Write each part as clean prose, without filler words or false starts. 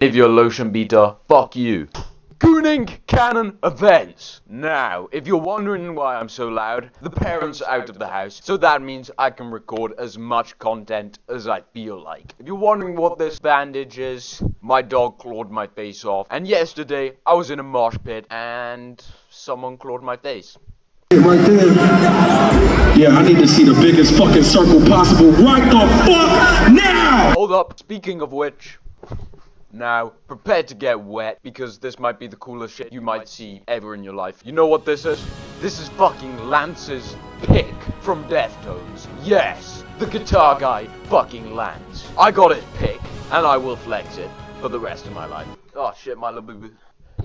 If you're a Lotion beater, fuck you. Gooning Canon events. Now, if you're wondering why I'm so loud, the parents are out of the house, so that means I can record as much content as I feel like. If you're wondering what this bandage is, my dog clawed my face off, and yesterday I was in a mosh pit and someone clawed my face. Right there. Yeah, I need to see the biggest fucking circle possible right the fuck now! Hold up, speaking of which, now, prepare to get wet, because this might be the coolest shit you might see ever in your life. You know what this is? This is fucking Lance's pick from Deftones. Yes, the guitar guy, fucking Lance. I got his pick, and I will flex it for the rest of my life. Oh shit, my little boo-boo.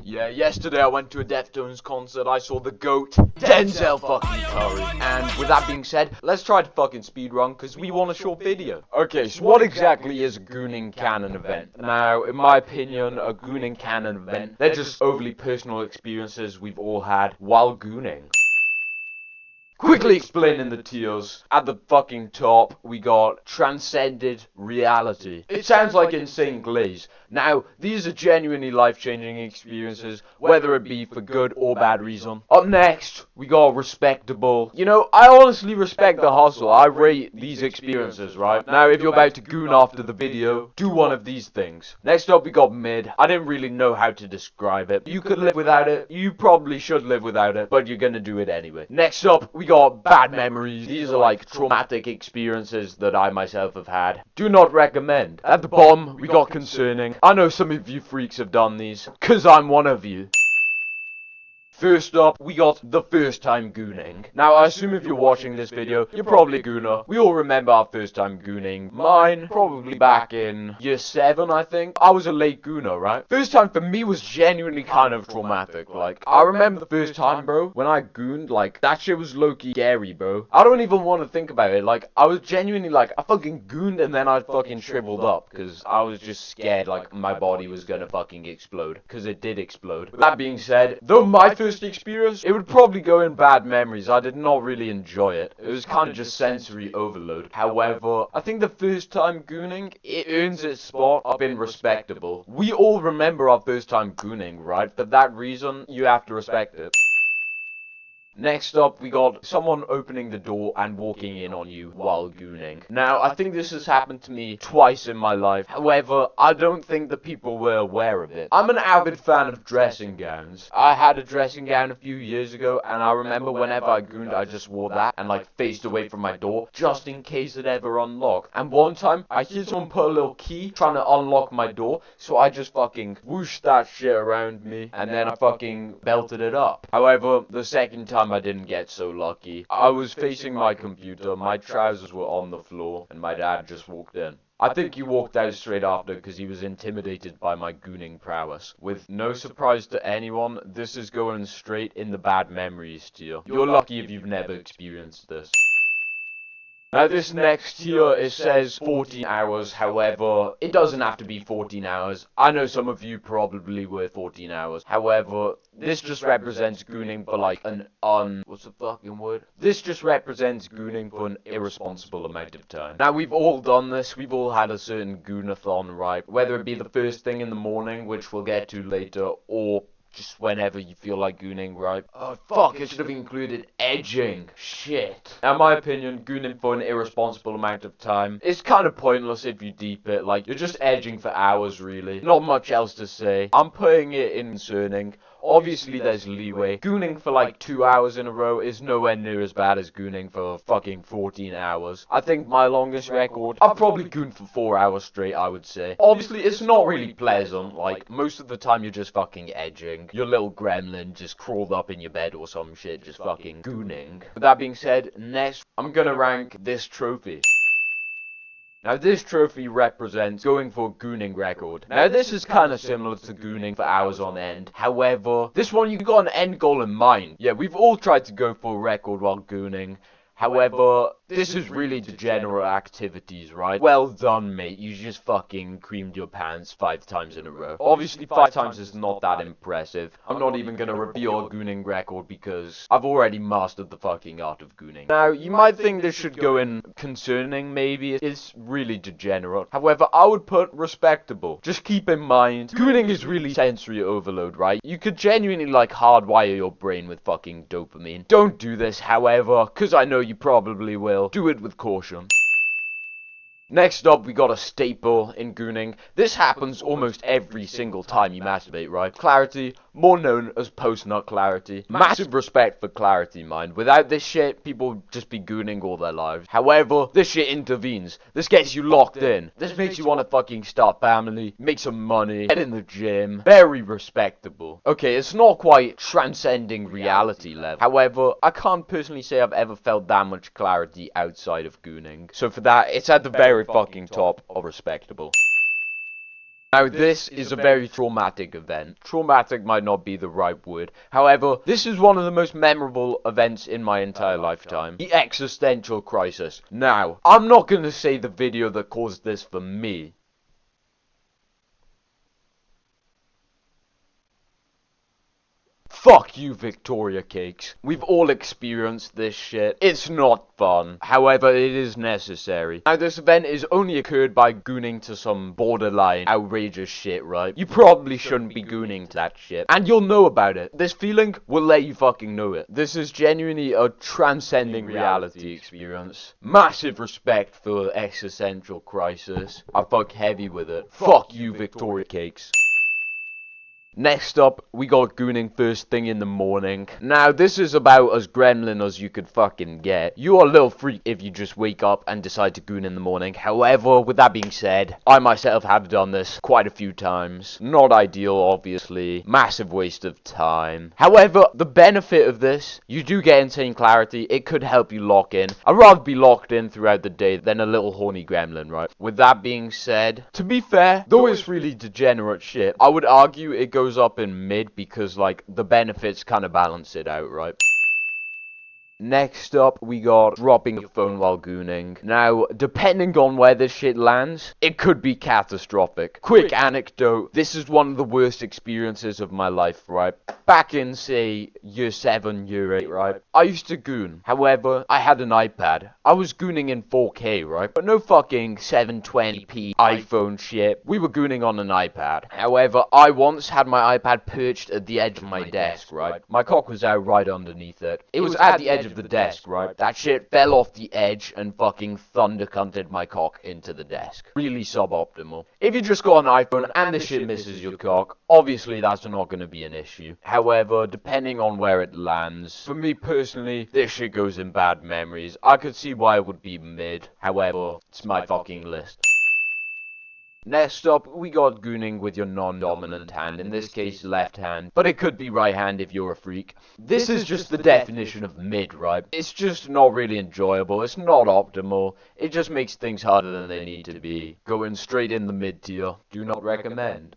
Yeah, yesterday I went to a Deftones concert. I saw the GOAT, Denzel fucking Curry. And with that being said, let's try to fucking speedrun, because we want a short video. Okay, so what exactly is a Gooning Canon event? Now, in my opinion, a Gooning Canon event, they're just overly personal experiences we've all had while gooning. Quickly explaining the tiers. At the fucking top, we got Transcended Reality. It sounds like Insane Glaze. Now, these are genuinely life-changing experiences, whether it be for good or bad reason. Up next, we got Respectable. You know, I honestly respect the hustle. I rate these experiences, right? Now, if you're about to goon after the video, do one of these things. Next up, we got Mid. I didn't really know how to describe it. You could live without it. You probably should live without it, but you're gonna do it anyway. Next up, we got Bad Memories. These are like traumatic experiences that I myself have had. Do not recommend. At the bottom, we got Concerning. I know some of you freaks have done these, cause I'm one of you. First up, we got the first time gooning. Now, I assume if you're watching this video, you're probably a gooner. We all remember our first time gooning. Mine, probably back in year 7, I think. I was a late gooner, right? First time for me was genuinely kind of traumatic. Like, I remember the first time, bro, when I gooned, like, that shit was low-key scary, bro. I don't even want to think about it. Like, I was genuinely, like, I fucking gooned and then I fucking shriveled up. Because I was just scared, like, my body was gonna fucking explode. Because it did explode. With that being said, though my first experience, it would probably go in Bad Memories. I did not really enjoy it. It was kind of just sensory overload. However, I think the first time gooning, it earns its spot up in Respectable. We all remember our first time gooning, right? For that reason, you have to respect it. Next up, we got someone opening the door and walking in on you while gooning. Now, I think this has happened to me twice in my life. However, I don't think the people were aware of it. I'm an avid fan of dressing gowns. I had a dressing gown a few years ago, and I remember whenever I gooned, I just wore that and like faced away from my door, just in case it ever unlocked. And one time, I heard someone put a little key trying to unlock my door, so I just fucking whooshed that shit around me, and then I fucking belted it up. However, the second time I didn't get so lucky. I was facing my computer, my trousers were on the floor, and my dad just walked in. I think he walked out straight after because he was intimidated by my gooning prowess. With no surprise to anyone, this is going straight in the Bad Memories tier. You're lucky if you've never experienced this. Now this next tier, it says 14 hours, however, it doesn't have to be 14 hours. I know some of you probably were 14 hours. However, this just represents gooning for like what's the fucking word? This just represents gooning for an irresponsible amount of time. Now we've all done this, we've all had a certain goonathon, right? Whether it be the first thing in the morning, which we'll get to later, or just whenever you feel like gooning, right? Oh, fuck, I should have included edging. Shit. Now, in my opinion, gooning for an irresponsible amount of time is kind of pointless if you deep it. Like, you're just edging for hours, really. Not much else to say. I'm putting it in concerning. Obviously, there's leeway. Gooning for like 2 hours in a row is nowhere near as bad as gooning for fucking 14 hours. I think my longest record, I've probably gooned for 4 hours straight, I would say. Obviously, it's not really pleasant. Like, most of the time you're just fucking edging. Your little gremlin just crawled up in your bed or some shit, just fucking gooning. With that being said, next, I'm gonna rank this trophy. Now this trophy represents going for a gooning record. Now this is kind of similar to gooning for hours on end. However, this one you got an end goal in mind. Yeah, we've all tried to go for a record while gooning. However, This is really degenerate activities, right? Well done, mate. You just fucking creamed your pants 5 times in a row. Obviously, 5 times is not that impressive. I'm not even gonna reveal a gooning record because I've already mastered the fucking art of gooning. Now, you might think this should go in concerning, maybe. It's really degenerate. However, I would put respectable. Just keep in mind, gooning is really sensory overload, right? You could genuinely, like, hardwire your brain with fucking dopamine. Don't do this, however, because I know you probably will. Do it with caution. Next up, we got a staple in gooning. This happens almost every single time you masturbate, right? Clarity, more known as post-nut clarity. Massive respect for clarity, mind. Without this shit, people just be gooning all their lives. However, this shit intervenes. This gets you locked in. This makes you want to fucking start family, make some money, get in the gym. Very respectable. Okay, it's not quite transcending reality level. However, I can't personally say I've ever felt that much clarity outside of gooning. So for that, it's at the very fucking top of respectable. Now, this is a very traumatic event. Traumatic might not be the right word. However, this is one of the most memorable events in my entire lifetime. The existential crisis. Now, I'm not gonna say the video that caused this for me. Fuck you, Victoria Cakes. We've all experienced this shit. It's not fun. However, it is necessary. Now, this event is only occurred by gooning to some borderline outrageous shit, right? You probably shouldn't be gooning to that shit. And you'll know about it. This feeling will let you fucking know it. This is genuinely a transcending reality experience. Massive respect for existential crisis. I fuck heavy with it. Fuck you, Victoria Cakes. Next up, we got gooning first thing in the morning. Now, this is about as gremlin as you could fucking get. You are a little freak if you just wake up and decide to goon in the morning. However, with that being said, I myself have done this quite a few times. Not ideal, obviously. Massive waste of time. However, the benefit of this, you do get insane clarity. It could help you lock in. I'd rather be locked in throughout the day than a little horny gremlin, right? With that being said, to be fair, though it's really degenerate shit, I would argue it goes up in mid because, like, the benefits kind of balance it out, right? Next up, we got dropping your phone while gooning. Now, depending on where this shit lands, it could be catastrophic. Quick anecdote, this is one of the worst experiences of my life, right? Back in, say, year 7, year 8, right? I used to goon. However, I had an iPad. I was gooning in 4K, right? But no fucking 720p iPhone shit. We were gooning on an iPad. However, I once had my iPad perched at the edge of my desk, right? My cock was out right underneath it. It was at the edge of the desk, right? That shit fell off the edge and fucking thunder cunted my cock into the desk. Really suboptimal. If you just got an iPhone and this shit misses your cock, obviously that's not gonna be an issue. However, depending on where it lands, for me personally, this shit goes in bad memories. I could see why it would be mid. However, it's my fucking list. Next up, we got gooning with your non-dominant hand, in this case left hand, but it could be right hand if you're a freak. This is just the definition of mid, right? It's just not really enjoyable, it's not optimal, it just makes things harder than they need to be. Going straight in the mid tier, do not recommend.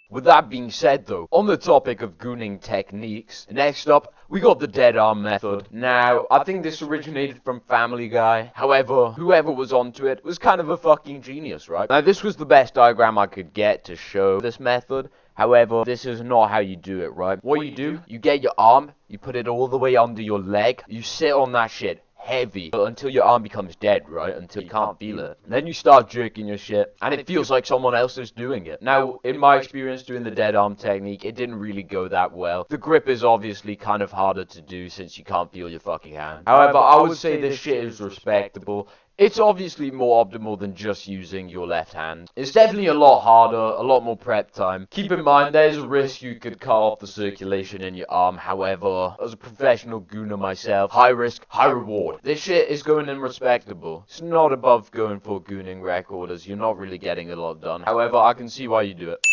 With that being said though, on the topic of gooning techniques, next up, we got the dead arm method. Now, I think this originated from Family Guy. However, whoever was onto it was kind of a fucking genius, right? Now, this was the best diagram I could get to show this method. However, this is not how you do it, right? What you do, you get your arm, you put it all the way under your leg, you sit on that shit heavy until your arm becomes dead, right? Until you can't feel it. And then you start jerking your shit and it feels like someone else is doing it. Now, in my experience doing the dead arm technique, it didn't really go that well. The grip is obviously kind of harder to do since you can't feel your fucking hand. However, I would say this shit is respectable. It's obviously more optimal than just using your left hand. It's definitely a lot harder, a lot more prep time. Keep in mind, there's a risk you could cut off the circulation in your arm. However, as a professional gooner myself, high risk, high reward. This shit is going in respectable. It's not above going for a gooning record as you're not really getting a lot done. However, I can see why you do it.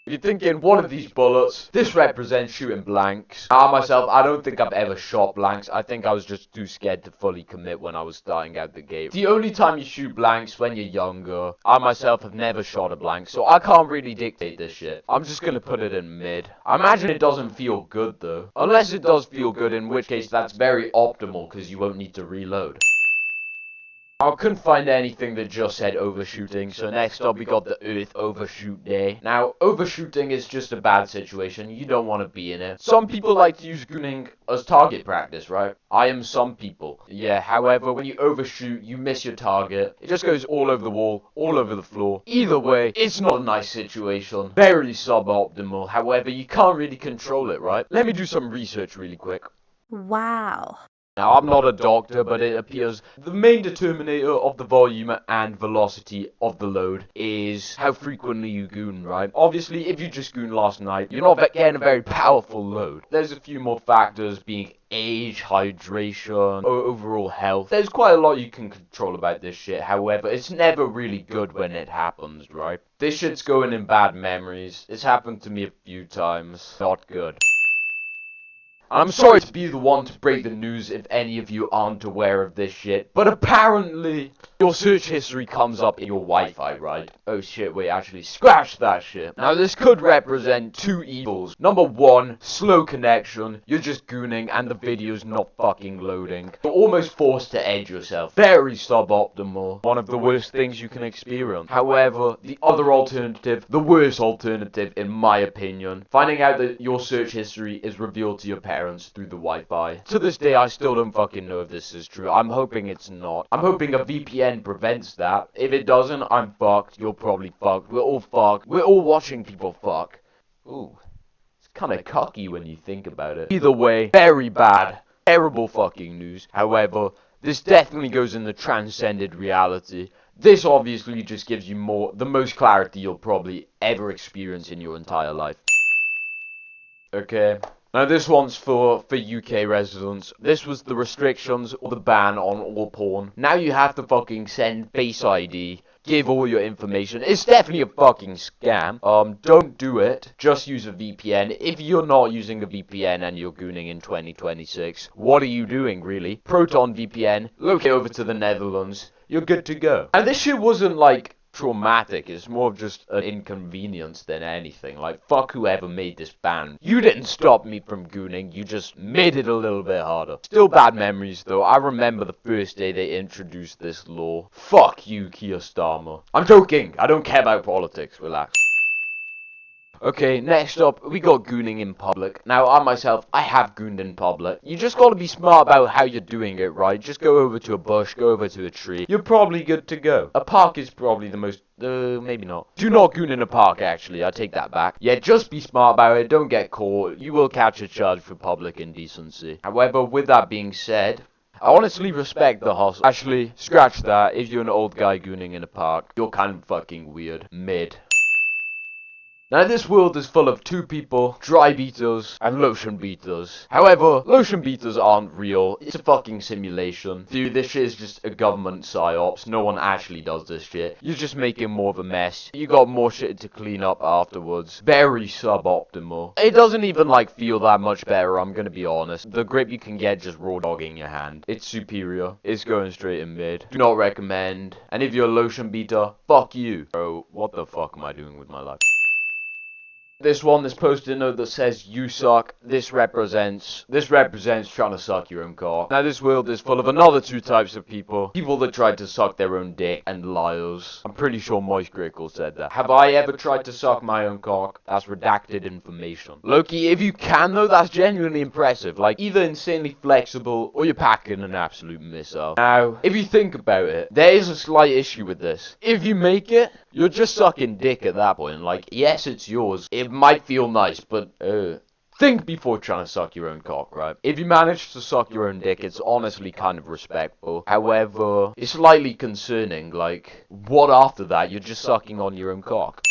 If you're thinking, what are these bullets? This represents shooting blanks. I myself, I don't think I've ever shot blanks. I think I was just too scared to fully commit when I was starting out the game. The only time you shoot blanks when you're younger. I myself have never shot a blank, so I can't really dictate this shit. I'm just gonna put it in mid. I imagine it doesn't feel good though. Unless it does feel good, in which case that's very optimal because you won't need to reload. I couldn't find anything that just said overshooting, so next up we got the Earth overshoot day. Now, overshooting is just a bad situation, you don't want to be in it. Some people like to use Gooning as target practice, right? I am some people. Yeah, however, when you overshoot, you miss your target. It just goes all over the wall, all over the floor. Either way, it's not a nice situation. Very suboptimal, however, you can't really control it, right? Let me do some research really quick. Wow. Now, I'm not a doctor, but it appears the main determinator of the volume and velocity of the load is how frequently you goon, right? Obviously, if you just goon last night, you're not getting a very powerful load. There's a few more factors being age, hydration, overall health. There's quite a lot you can control about this shit, however, it's never really good when it happens, right? This shit's going in bad memories. It's happened to me a few times. Not good. I'm sorry to be the one to break the news if any of you aren't aware of this shit, but apparently your search history comes up in your Wi-Fi, right? Oh shit, wait, actually, scratch that shit. Now this could represent two evils. Number one, slow connection. You're just gooning and the video's not fucking loading. You're almost forced to edge yourself. Very suboptimal. One of the worst things you can experience. However, the other alternative, the worst alternative in my opinion, finding out that your search history is revealed to your parents through the Wi-Fi. To this day, I still don't fucking know if this is true. I'm hoping it's not. I'm hoping a VPN prevents that. If it doesn't, I'm fucked. You're probably fucked. We're all fucked. We're all watching people fuck. Ooh. It's kinda cocky when you think about it. Either way, very bad. Terrible fucking news. However, this definitely goes in the transcended reality. This obviously just gives you the most clarity you'll probably ever experience in your entire life. Okay. Now this one's for UK residents. This was the restrictions or the ban on all porn. Now you have to fucking send Face ID, give all your information. It's definitely a fucking scam. Don't do it. Just use a VPN. If you're not using a VPN and you're gooning in 2026, what are you doing really? Proton VPN, locate over to the Netherlands. You're good to go. And this shit wasn't like traumatic, it's more of just an inconvenience than anything. Like, fuck whoever made this ban. You didn't stop me from gooning, you just made it a little bit harder. Still bad memories though. I remember the first day they introduced this law. Fuck you, Keir Starmer. I'm joking, I don't care about politics, relax. Okay, next up, we got gooning in public. Now, I myself, I have gooned in public. You just gotta be smart about how you're doing it, right? Just go over to a bush, go over to a tree. You're probably good to go. A park is probably the most, maybe not. Do not goon in a park, actually, I take that back. Yeah, just be smart about it, don't get caught. You will catch a charge for public indecency. However, with that being said, I honestly respect the hustle. Actually, scratch that. If you're an old guy gooning in a park, you're kind of fucking weird. Mid. Now this world is full of two people, dry beaters and lotion beaters. However, lotion beaters aren't real, it's a fucking simulation. Dude, this shit is just a government psyops, no one actually does this shit. You're just making more of a mess. You got more shit to clean up afterwards. Very suboptimal. It doesn't even like feel that much better, I'm gonna be honest. The grip you can get just raw dogging your hand. It's superior. It's going straight in mid. Do not recommend. And if you're a lotion beater, fuck you. Bro, what the fuck am I doing with my life? This post-it note that says you suck. This represents trying to suck your own cock. Now this world is full of another two types of people. People that tried to suck their own dick and liars. I'm pretty sure Moist Grickle said that. Have I ever tried to suck my own cock? That's redacted information. Loki, if you can though, that's genuinely impressive. Like either insanely flexible or you're packing an absolute missile. Now, if you think about it, there is a slight issue with this. If you make it, you're just sucking dick at that point. Like, yes, it's yours. It might feel nice, but think before trying to suck your own cock, right? If you manage to suck your own dick, it's honestly kind of respectful. However, it's slightly concerning. Like, what after that? You're just sucking on your own cock.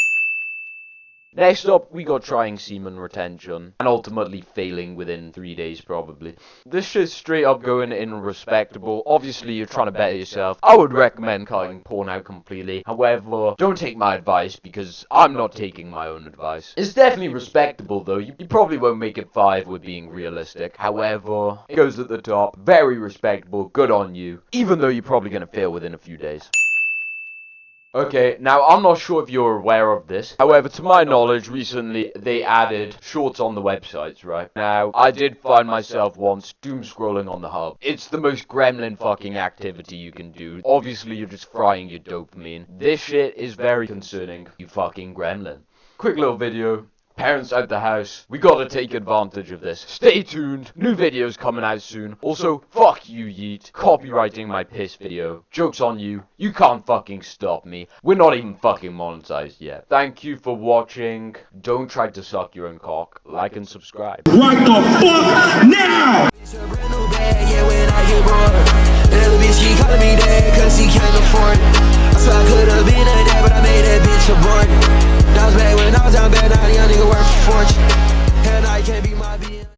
Next up, we got trying semen retention, and ultimately failing within 3 days probably. This shit's straight up going in respectable. Obviously, you're trying to better yourself. I would recommend cutting porn out completely. However, don't take my advice, because I'm not taking my own advice. It's definitely respectable though. You probably won't make it 5 with being realistic. However, it goes at the top. Very respectable. Good on you. Even though you're probably gonna fail within a few days. Okay, now I'm not sure if you're aware of this. However, to my knowledge, recently they added shorts on the websites, right? Now, I did find myself once doom scrolling on the hub. It's the most gremlin fucking activity you can do. Obviously, you're just frying your dopamine. This shit is very concerning, you fucking gremlin. Quick little video. Parents out the house, we gotta take advantage of this. Stay tuned, new videos coming out soon. Also, fuck you Yeet, copywriting my piss video. Joke's on you, you can't fucking stop me. We're not even fucking monetized yet. Thank you for watching. Don't try to suck your own cock. Like and subscribe. Right the fuck now! Little bitch, she calling me dad, cause she can't afford it.